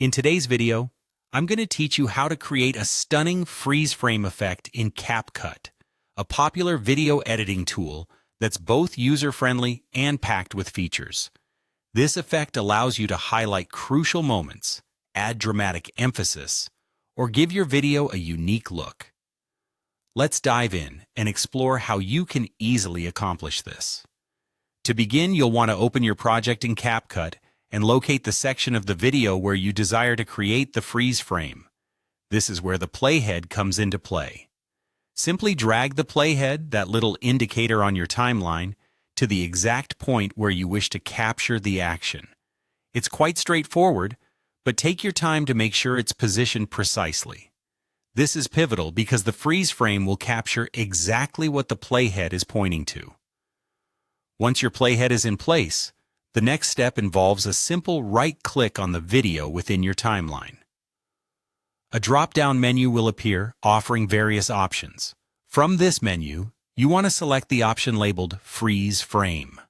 In today's video, I'm going to teach you how to create a stunning freeze frame effect in CapCut, a popular video editing tool that's both user-friendly and packed with features. This effect allows you to highlight crucial moments, add dramatic emphasis, or give your video a unique look. Let's dive in and explore how you can easily accomplish this. To begin, you'll want to open your project in CapCut and locate the section of the video where you desire to create the freeze frame. This is where the playhead comes into play. Simply drag the playhead, that little indicator on your timeline, to the exact point where you wish to capture the action. It's quite straightforward, but take your time to make sure it's positioned precisely. This is pivotal because the freeze frame will capture exactly what the playhead is pointing to. Once your playhead is in place, the next step involves a simple right-click on the video within your timeline. A drop-down menu will appear, offering various options. From this menu, you want to select the option labeled Freeze Frame.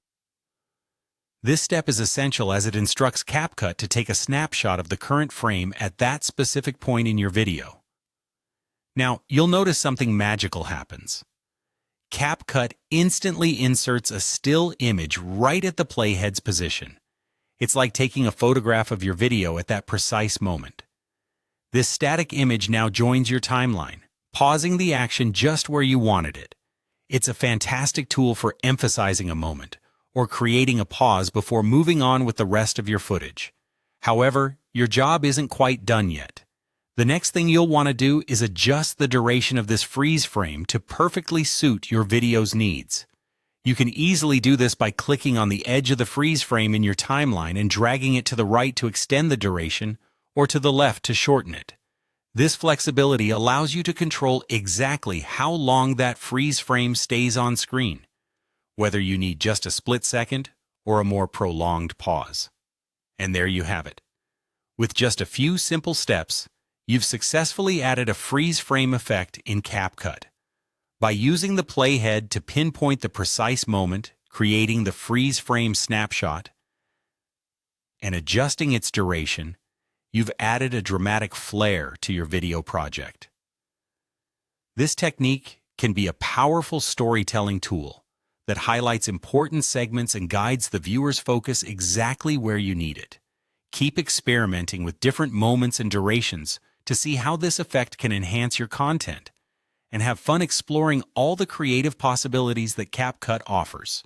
This step is essential as it instructs CapCut to take a snapshot of the current frame at that specific point in your video. Now, you'll notice something magical happens. CapCut instantly inserts a still image right at the playhead's position. It's like taking a photograph of your video at that precise moment. This static image now joins your timeline, pausing the action just where you wanted it. It's a fantastic tool for emphasizing a moment or creating a pause before moving on with the rest of your footage. However, your job isn't quite done yet. The next thing you'll want to do is adjust the duration of this freeze frame to perfectly suit your video's needs. You can easily do this by clicking on the edge of the freeze frame in your timeline and dragging it to the right to extend the duration or to the left to shorten it. This flexibility allows you to control exactly how long that freeze frame stays on screen, whether you need just a split second or a more prolonged pause. And there you have it. With just a few simple steps, you've successfully added a freeze frame effect in CapCut. By using the playhead to pinpoint the precise moment, creating the freeze frame snapshot, and adjusting its duration, you've added a dramatic flair to your video project. This technique can be a powerful storytelling tool that highlights important segments and guides the viewer's focus exactly where you need it. Keep experimenting with different moments and durations to see how this effect can enhance your content, and have fun exploring all the creative possibilities that CapCut offers.